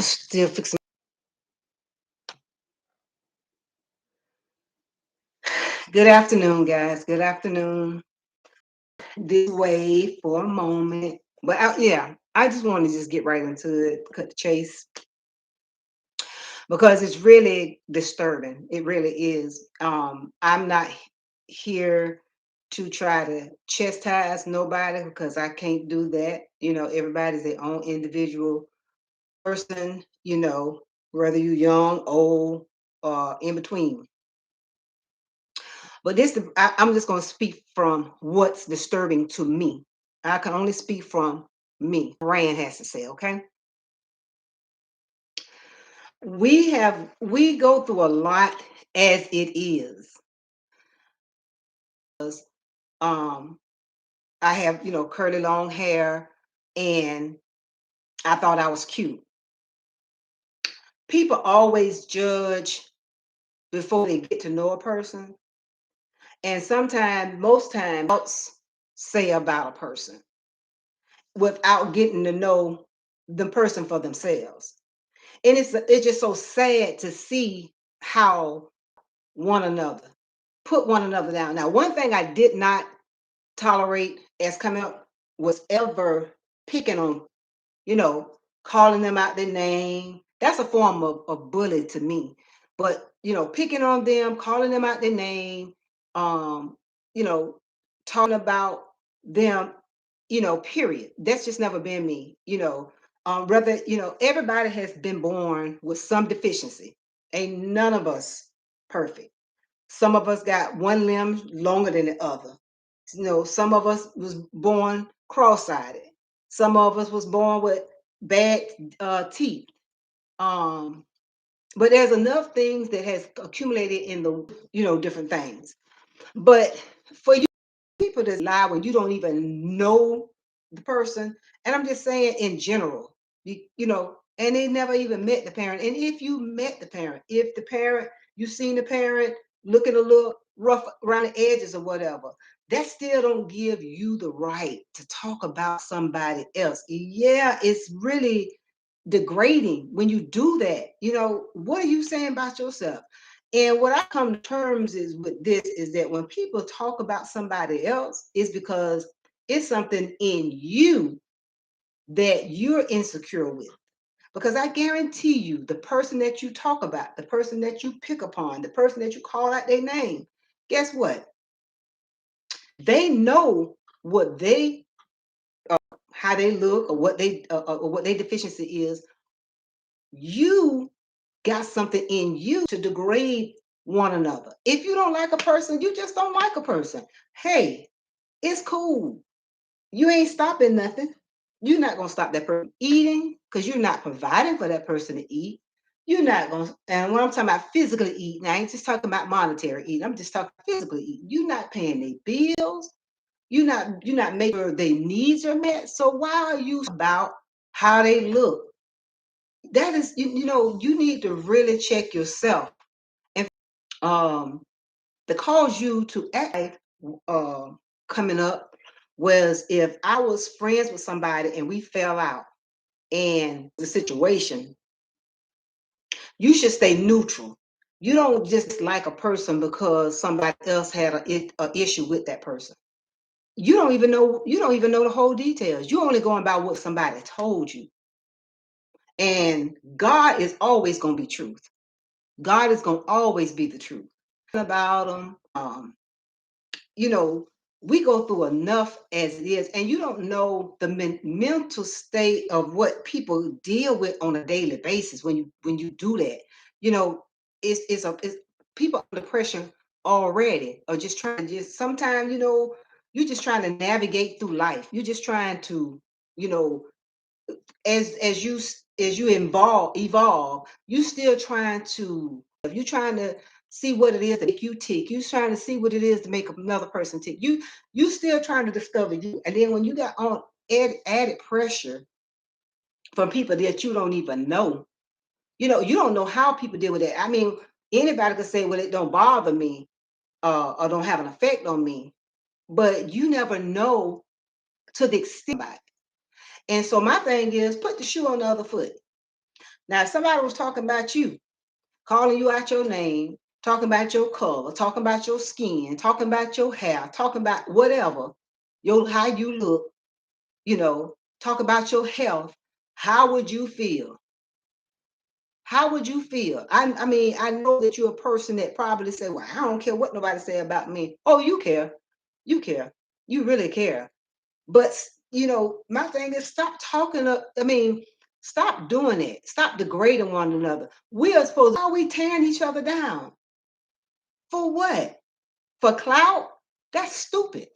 Still fixing. Good afternoon, guys. Good afternoon. This way for a moment, but yeah, I just want to just get right into it, cut the chase, because it's really disturbing. It really is. I'm not here to try to chastise nobody because I can't do that. Everybody's their own individual person. Whether you're young, old, or in between. But I'm just going to speak from what's disturbing to me. I can only speak from me. Rand has to say, okay? We go through a lot as it is. Um, I have, curly long hair, and I thought I was cute. People always judge before they get to know a person, and sometimes, most times, say about a person without getting to know the person for themselves. And it's just so sad to see how one another put one another down. Now, one thing I did not tolerate as coming up was ever picking on, you know, calling them out their name. That's a form of bully to me. But picking on them, calling them out their name, um, you know, talking about them, period. That's just never been me. Rather, everybody has been born with some deficiency. Ain't none of us perfect. Some of us got one limb longer than the other. Some of us was born cross-sided. Some of us was born with bad teeth. Um, but there's enough things that has accumulated in the, different things. But for you people to lie when you don't even know the person, and I'm just saying in general, and they never even met the parent. And if you met the parent, if the parent, you seen the parent looking a little rough around the edges or whatever, that still don't give you the right to talk about somebody else. Yeah, it's really degrading when you do that. What are you saying about yourself? And what I come to terms is with this is that when people talk about somebody else, it's because it's something in you that you're insecure with. Because I guarantee you, the person that you talk about, the person that you pick upon, the person that you call out their name, guess what? They know what they, how they look, or what their deficiency is. You got something in you to degrade one another. If you don't like a person, you just don't like a person. Hey, it's cool. You ain't stopping nothing. You're not going to stop that person eating because you're not providing for that person to eat. You're not going to, and when I'm talking about physically eating, I ain't just talking about monetary eating. I'm just talking physically eating. You're not paying their bills. You're not making sure their needs are met. So why are you about how they look? That is, you need to really check yourself. And the cause you to act uh, coming up was if I was friends with somebody and we fell out and the situation, you should stay neutral. You don't just like a person because somebody else had a issue with that person. You don't even know the whole details. You're only going by what somebody told you. And God is always going to be truth. God is going to always be the truth about them. You know, we go through enough as it is, and you don't know the mental state of what people deal with on a daily basis when you do that. You know, it's people under pressure already, or just trying to just sometimes you're just trying to navigate through life. You're just trying to you know as you evolve, you still trying to you're trying to see what it is to make you tick. You're trying to see what it is to make another person tick. You still trying to discover you. And then when you got on added pressure from people that you don't even know, you don't know how people deal with it. I mean, anybody could say, well, it don't bother me, or don't have an effect on me, but you never know to the extent. And so my thing is put the shoe on the other foot. Now, if somebody was talking about you, calling you out your name, talking about your color, talking about your skin, talking about your hair, talking about whatever, your how you look, talk about your health, how would you feel? How would you feel? I mean, I know that you're a person that probably say, "Well, I don't care what nobody say about me." Oh, you care. You care. You really care. But my thing is stop talking I mean, stop doing it. Stop degrading one another. We are supposed Why are we tearing each other down? For what? For clout? That's stupid.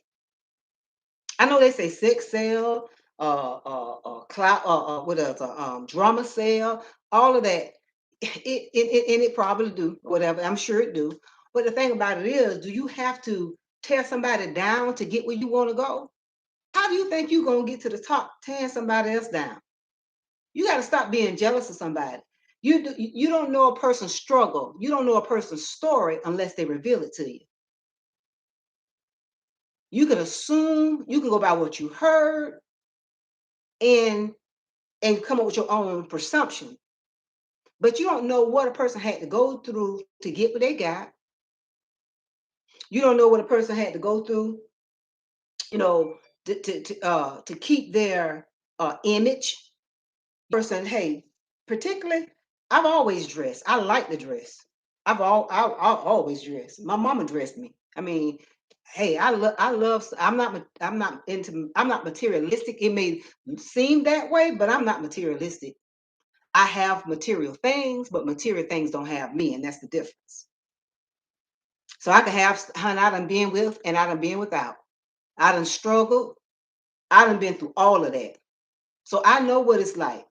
I know they say sex sell, clout, what else? Drama sell, all of that. And it probably do, whatever. I'm sure it do. But the thing about it is, do you have to tear somebody down to get where you want to go? How do you think you're gonna get to the top tearing somebody else down? You got to stop being jealous of somebody. You don't know a person's struggle. You don't know a person's story unless they reveal it to you. You can assume, you can go by what you heard, and come up with your own presumption. But you don't know what a person had to go through to get what they got. You don't know what a person had to go through, you know, to keep their image. Person, hey, particularly, I've always dressed. I like to dress. I always dress. My mama dressed me. I mean, hey, I love. I'm not materialistic. It may seem that way, but I'm not materialistic. I have material things, but material things don't have me, and that's the difference. So I can have, honey, I done been with and I done been without. I done struggled. I done been through all of that. So I know what it's like.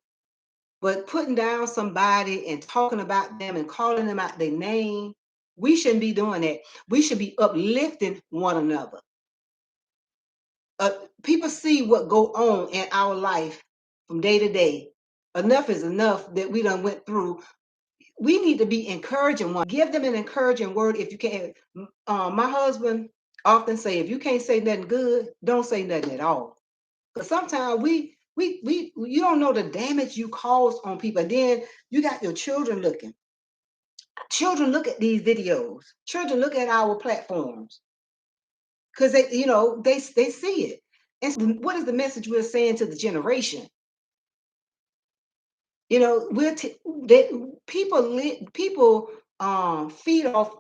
But putting down somebody and talking about them and calling them out their name, we shouldn't be doing that. We should be uplifting one another. Uh, People see what go on in our life from day to day. Enough is enough that we done went through. We need to be encouraging one. Give them an encouraging word if you can. My husband often say, if you can't say nothing good, don't say nothing at all. Because sometimes we you don't know the damage you cause on people. And then you got your children looking. Children look at these videos. Children look at our platforms because they see it. And so what is the message we're saying to the generation? We're that people feed off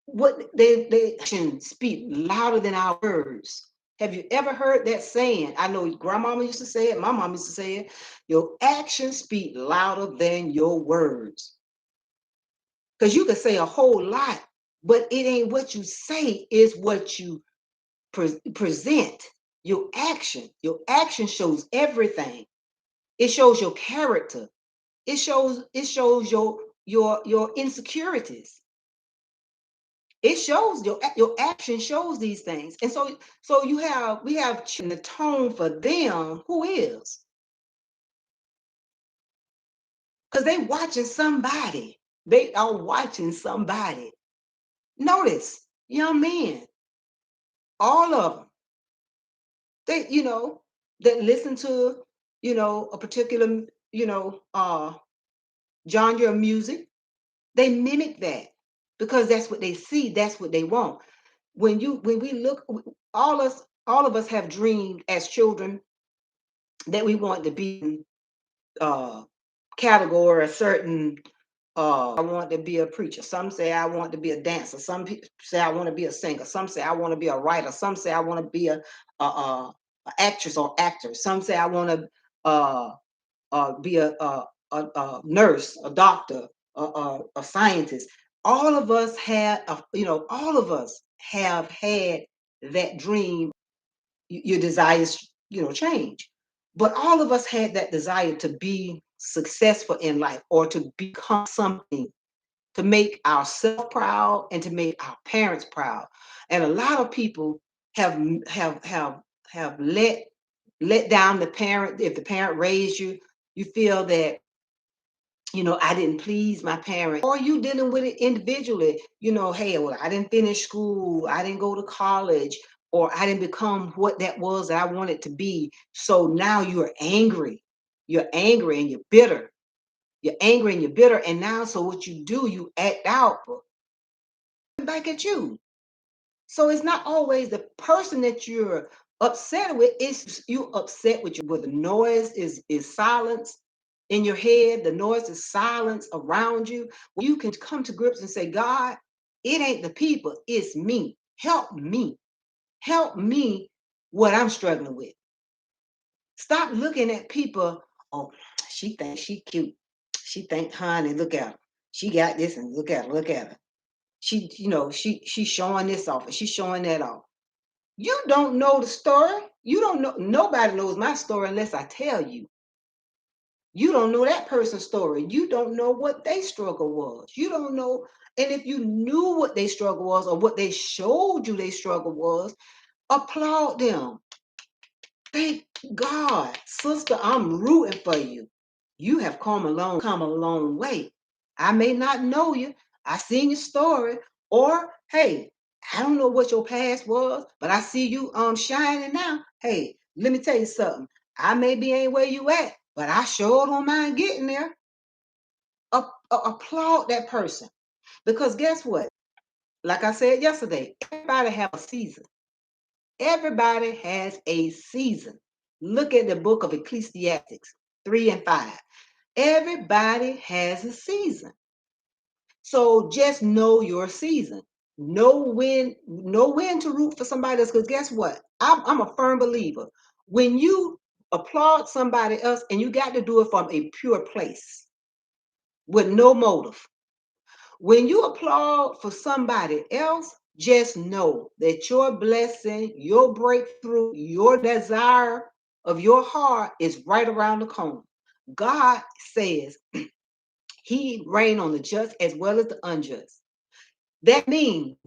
what they actions speak louder than our words. Have you ever heard that saying? I know grandmama used to say it, my mom used to say it. Your actions speak louder than your words. Because you can say a whole lot, but it ain't what you say, is what you present. Your action shows everything. It shows your character. It shows your insecurities. It shows your action shows these things. And so we have the tone for them who is, because they watching somebody. They are watching somebody. Notice young men, all of them, they that listen to a particular genre of music. They mimic that because that's what they see, that's what they want. When we look, all of us have dreamed as children that we want to be in uh category, a certain I want to be a preacher. Some say I want to be a dancer. Some people say I want to be a singer. Some say I want to be a writer. Some say I want to be a actress or actor. Some say I want to uh, be a nurse, a doctor, a scientist. All of us all of us have had that dream. Your desires, change. But all of us had that desire to be successful in life or to become something, to make ourselves proud and to make our parents proud. And a lot of people have have have have let down the parent. If the parent raised you, you feel that I didn't please my parent, or you dealing with it individually. Hey, well, I didn't finish school, I didn't go to college, or I didn't become what that was that I wanted to be. So now you're angry and you're bitter. You're angry and you're bitter. And now, so what you do, you act out back at you. So it's not always the person that you're upset with, it's you upset with you. Where the noise is silence in your head, the noise is silence around you. You can come to grips and say, God, it ain't the people, it's me. Help me. Help me what I'm struggling with. Stop looking at people. Oh, she thinks she cute. She think, honey, look at her. She got this, and look at her, look at her. She's showing this off and she's showing that off. You don't know the story. You don't know. Nobody knows my story unless I tell you. You don't know that person's story. You don't know what their struggle was. You don't know. And if you knew what their struggle was or what they showed you their struggle was, applaud them. Thank God, sister, I'm rooting for you. You have come a long way. I may not know you. I seen your story, or hey, I don't know what your past was, but I see you shining now. Hey, let me tell you something. I may be ain't where you at, but I sure don't mind getting there. Applaud that person, because guess what? Like I said yesterday, everybody have a season. Everybody has a season. Look at the book of Ecclesiastes 3 and 5. Everybody has a season. So just know your season. Know when to root for somebody else. Because guess what? I'm a firm believer. When you applaud somebody else, and you got to do it from a pure place with no motive. When you applaud for somebody else, just know that your blessing, your breakthrough, your desire of your heart is right around the corner. God says he reign on the just as well as the unjust. That means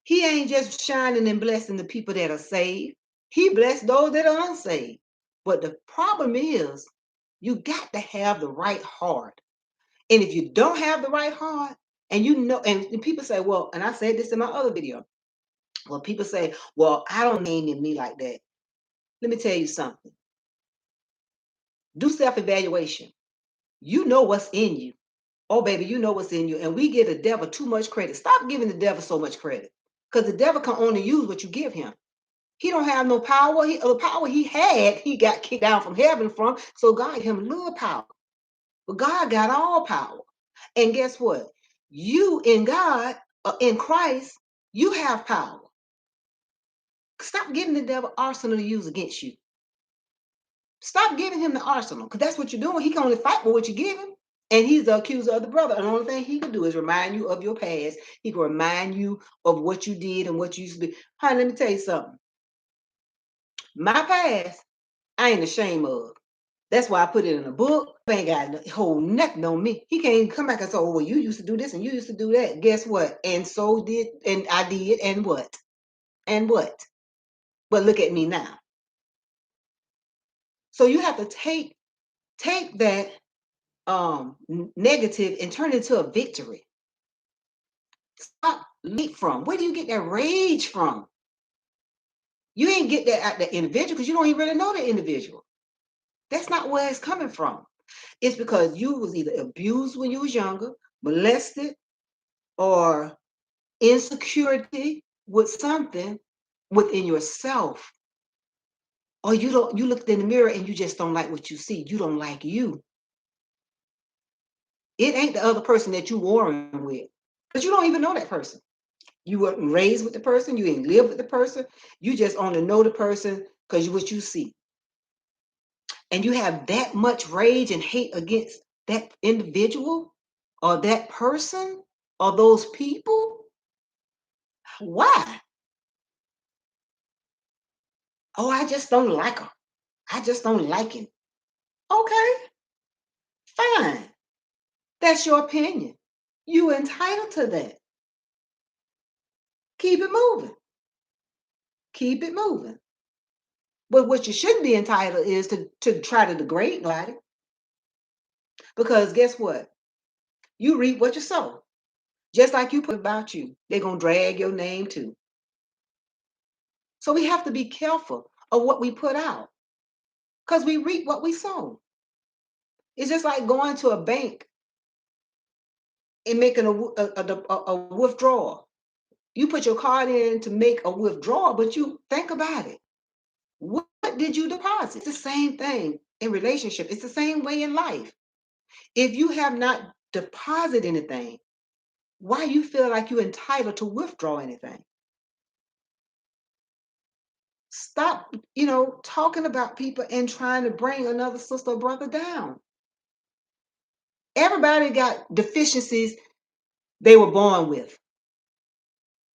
he ain't just shining and blessing the people that are saved. He blessed those that are unsaved. But the problem is, you got to have the right heart. And if you don't have the right heart, and and people say, well, and I said this in my other video. Well, people say, well, I don't name in me like that. Let me tell you something. Do self-evaluation. You know what's in you. Oh, baby, you know what's in you. And we give the devil too much credit. Stop giving the devil so much credit. Because the devil can only use what you give him. He don't have no power. The power he had, he got kicked down from heaven from. So God gave him a little power. But God got all power. And guess what? You in God, in Christ, you have power. Stop giving the devil arsenal to use against you. Stop giving him the arsenal, because that's what you're doing. He can only fight with what you give him. And he's the accuser of the brother. And the only thing he can do is remind you of your past. He can remind you of what you did and what you used to be. Honey, let me tell you something. My past, I ain't ashamed of. That's why I put it in a book. I ain't got no whole nothing on me. He can't come back and say, oh, well, you used to do this and you used to do that. Guess what? And so did, and I did, and what? And what? But look at me now. So you have to take that negative and turn it into a victory. Stop leap from. Where do you get that rage from? You ain't get that at the individual because you don't even really know the individual. That's not where it's coming from. It's because you was either abused when you was younger, molested, or insecurity with something within yourself. Or you looked in the mirror and you just don't like what you see. You don't like you. It ain't the other person that you warring with. Because you don't even know that person. You weren't raised with the person, you ain't lived with the person. You just only know the person because what you see. And you have that much rage and hate against that individual or that person or those people. Why? Oh, I just don't like her. I just don't like him. Okay, fine. That's your opinion. You entitled to that. Keep it moving. Keep it moving. But what you shouldn't be entitled is to try to degrade nobody. Because guess what? You reap what you sow. Just like you put about you, they're going to drag your name too. So we have to be careful of what we put out because we reap what we sow. It's just like going to a bank and making a withdrawal. You put your card in to make a withdrawal, but you think about it. What did you deposit? It's the same thing in relationship. It's the same way in life. If you have not deposited anything, why you feel like you're entitled to withdraw anything? Stop, talking about people and trying to bring another sister or brother down. Everybody got deficiencies they were born with.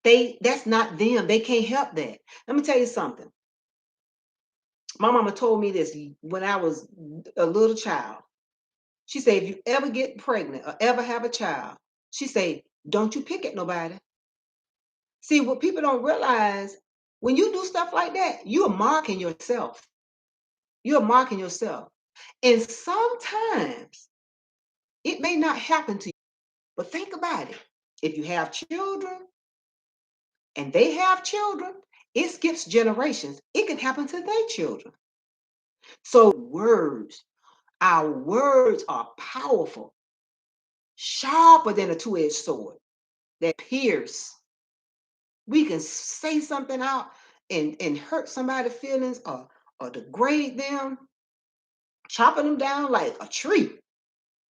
That's not them. They can't help that. Let me tell you something. My mama told me this when I was a little child. She said, if you ever get pregnant or ever have a child, she said, don't you pick at nobody. See, what people don't realize, when you do stuff like that, you're marking yourself. You're marking yourself. And sometimes it may not happen to you, but think about it. If you have children and they have children, it skips generations. It can happen to their children. So our words are powerful, sharper than a two-edged sword that pierce. We can say something out and hurt somebody's feelings or degrade them, chopping them down like a tree,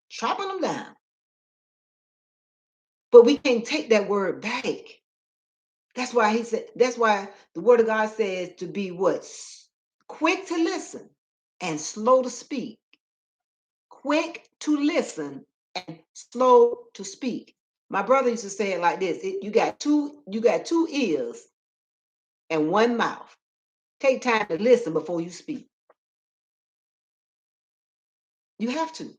chopping them down. But we can't take that word back. That's why the word of God says to be what? Quick to listen and slow to speak. Quick to listen and slow to speak. My brother used to say it like this: you got two ears and one mouth. Take time to listen before you speak. You have to,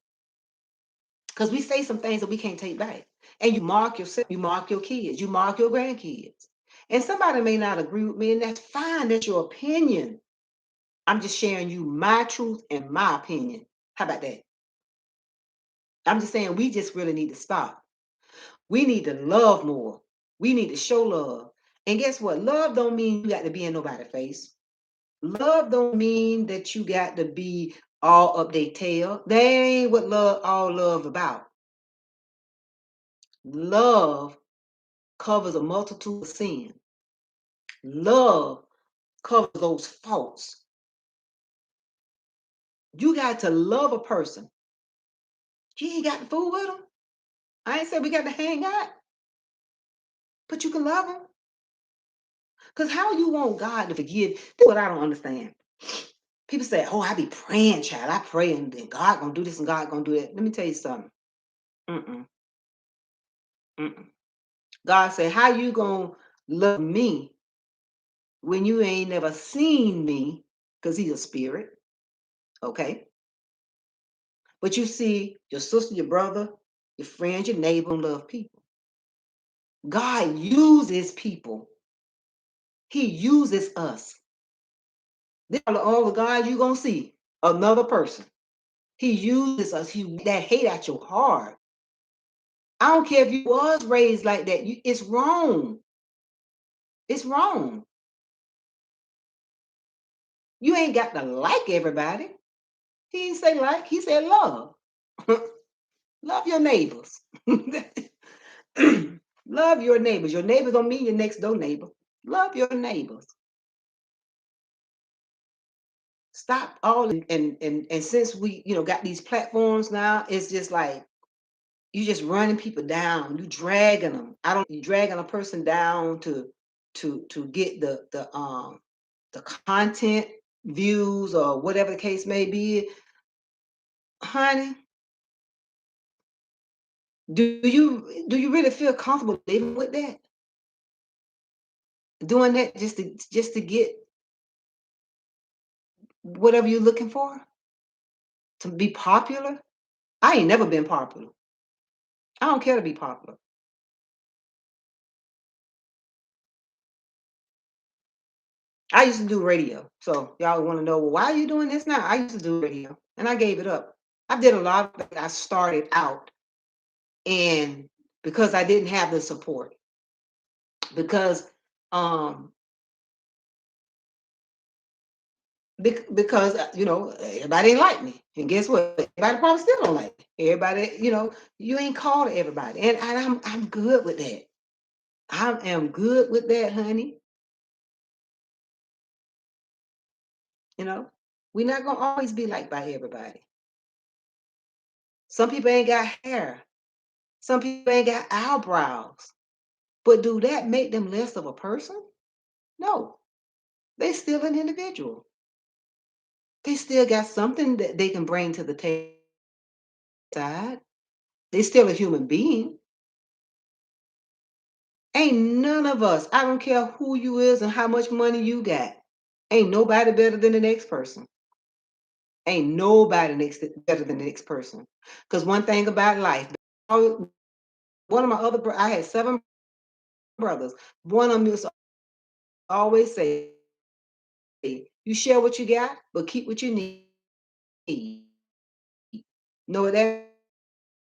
because we say some things that we can't take back. And you mark yourself, you mark your kids, you mark your grandkids. And somebody may not agree with me, and that's fine. That's your opinion. I'm just sharing you my truth and my opinion. How about that? I'm just saying we just really need to stop. We need to love more. We need to show love. And guess what? Love don't mean you got to be in nobody's face. Love don't mean that you got to be all up their tail. That ain't what all love about. Love covers a multitude of sin. Love covers those faults. You got to love a person. You ain't got to fool with them. I ain't said we got to hang out, but you can love them. Because how you want God to forgive? That's what I don't understand. People say, oh, I be praying, child. I pray and then God gonna do this and God gonna do that. Let me tell you something. Mm-mm, mm-mm. God said, how you gonna love me when you ain't never seen me? Because he's a spirit, okay? But you see your sister, your brother, your friends, your neighbor, and love people. God uses people. He uses us. This is all the God you gonna see. Another person. He uses us. That hate at your heart. I don't care if you was raised like that. It's wrong. It's wrong. You ain't got to like everybody. He didn't say like. He said love. Love your neighbors. Love your neighbors. Your neighbors don't mean your next door neighbor. Love your neighbors. Stop all and since we got these platforms now, it's just like you just running people down. You dragging them. I don't you dragging a person down to get the content views or whatever the case may be. Honey, do you really feel comfortable living with that? Doing that just to get whatever you're looking for? To be popular? I ain't never been popular. I don't care to be popular. I used to do radio. So y'all want to know, well, why are you doing this now? I used to do radio and I gave it up. I did a lot of it. I started out and because I didn't have the support. Because um because everybody ain't like me, and guess what? Everybody probably still don't like me. Everybody, you ain't called everybody, and I'm good with that. I am good with that, honey. You know, we're not gonna always be liked by everybody. Some people ain't got hair. Some people ain't got eyebrows. But do that make them less of a person? No. They still an individual. They still got something that they can bring to the table side. They still a human being. Ain't none of us, I don't care who you is and how much money you got. Ain't nobody better than the next person. Ain't nobody better than the next person. Because one thing about life, one of my I had 7 brothers. One of them used to always say, you share what you got, but keep what you need. Know what that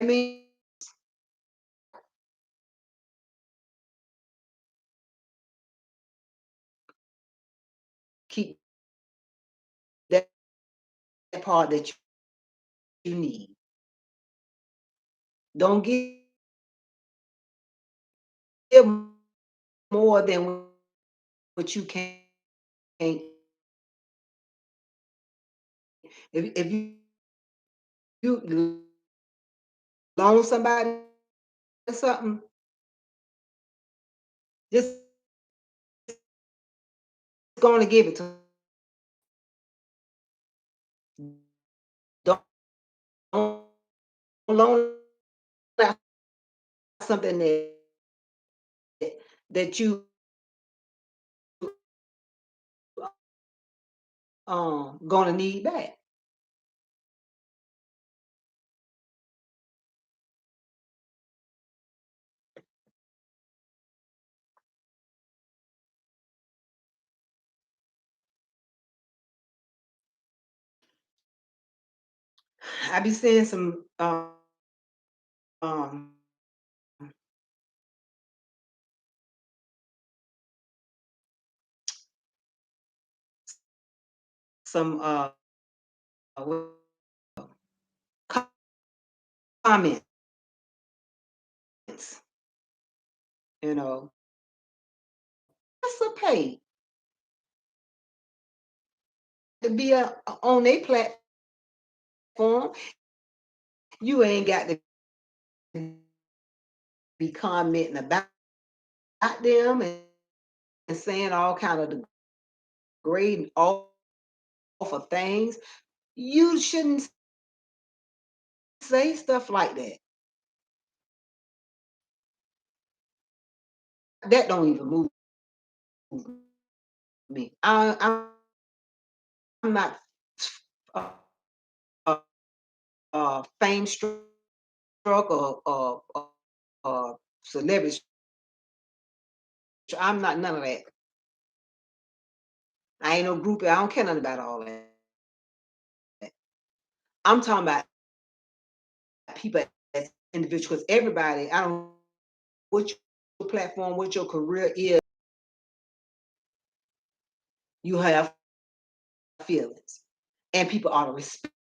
means? Keep that part that you need. Don't give more than what you can't. If you loan somebody something, just going to give it to them. Don't loan out something that you gonna need back. I be seeing um some comments, you know, participate to be on a platform. You ain't got to be commenting about them and saying all kind of degrading awful things. You shouldn't say stuff like that. That don't even move me. I'm not uh, uh, fame struck or celebrity. I'm not none of that. I ain't no groupie. I don't care nothing about all that. I'm talking about people as individuals. Everybody, I don't know what your platform, what your career is. You have feelings, and people ought to respect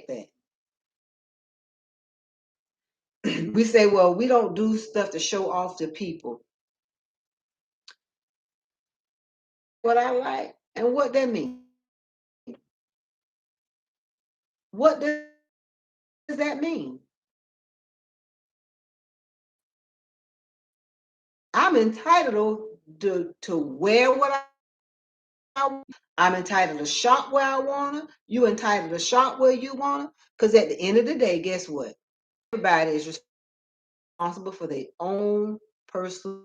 that. We say, well, we don't do stuff to show off to people. What I like and what that means. What does that mean? I'm entitled to wear what I want. I'm entitled to shop where I wanna. You entitled to shop where you wanna. Because at the end of the day, guess what? Everybody is responsible for their own personal.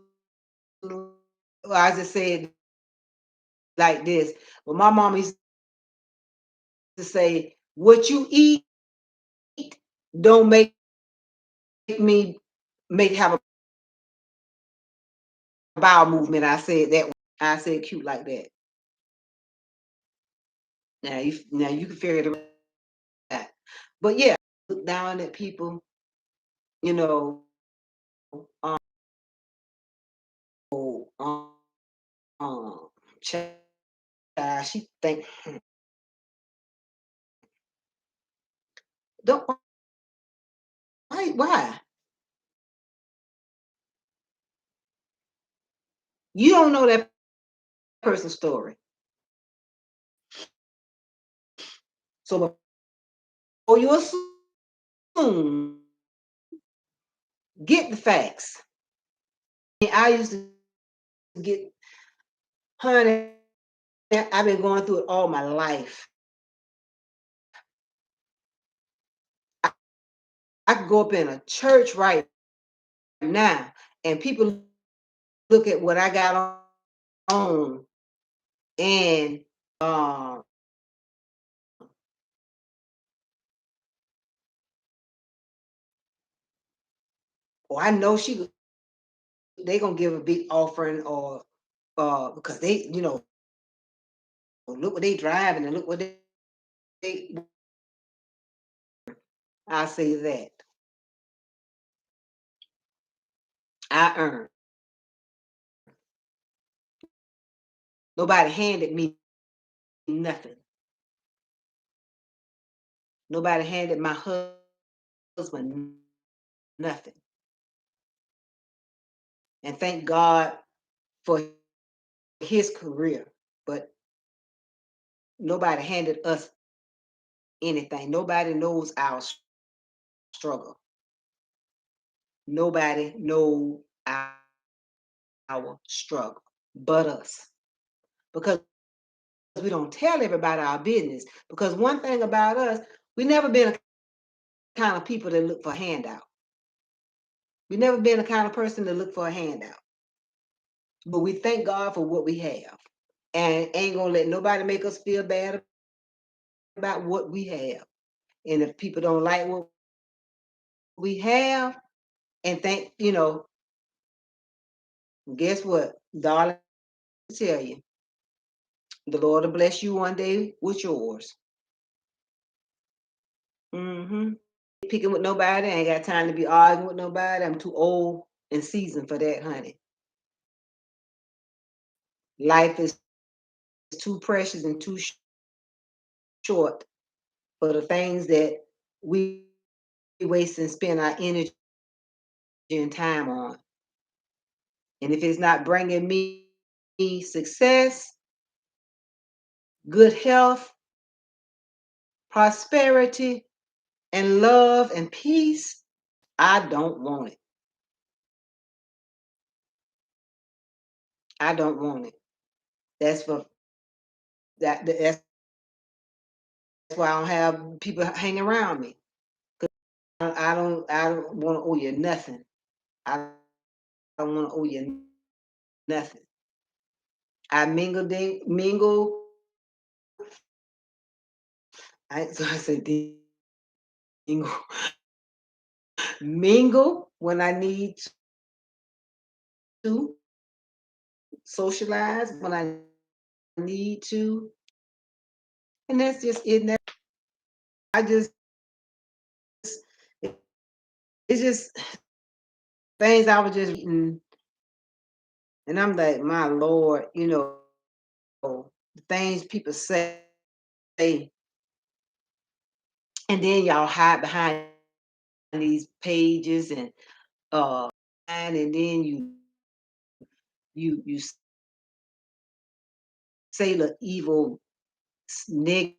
Well, I just said like this. Well, my mom used to say, "What you eat don't me make have a bowel movement." I said that. I said cute like that. Now you can figure it out. But yeah, look down at people, you know, um, um chastise while she think, don't why? You don't know that person's story. So before you assume, get the facts. I used to get, honey, I've been going through it all my life. I could go up in a church right now and people look at what I got on and or I know they gonna give a big offering or because they, look what they driving and look what they I say that. I earned. Nobody handed me nothing. Nobody handed my husband nothing. And thank God for his career. But nobody handed us anything. Nobody knows our struggle. Nobody knows our struggle but us. Because we don't tell everybody our business. Because one thing about us, we never been a kind of people that look for a handout. We never been the kind of person to look for a handout. But we thank God for what we have. And ain't gonna let nobody make us feel bad about what we have. And if people don't like what we have, and think, guess what, darling, I tell you, the Lord will bless you one day with yours. Mm-hmm. Picking with nobody, I ain't got time to be arguing with nobody. I'm too old and seasoned for that, honey. Life is too precious and too short for the things that we waste and spend our energy and time on. And if it's not bringing me success, good health, prosperity, and love and peace, I don't want it. I don't want it. That's for that's why I don't have people hang around me. I don't want to owe you nothing. I don't want to owe you nothing. I mingle. So I said mingle, mingle when I need to, socialize when I need to, and that's just it. I just it's just things I was just reading, and I'm like, my Lord, the things people say, and then y'all hide behind these pages and then you say the evil, negative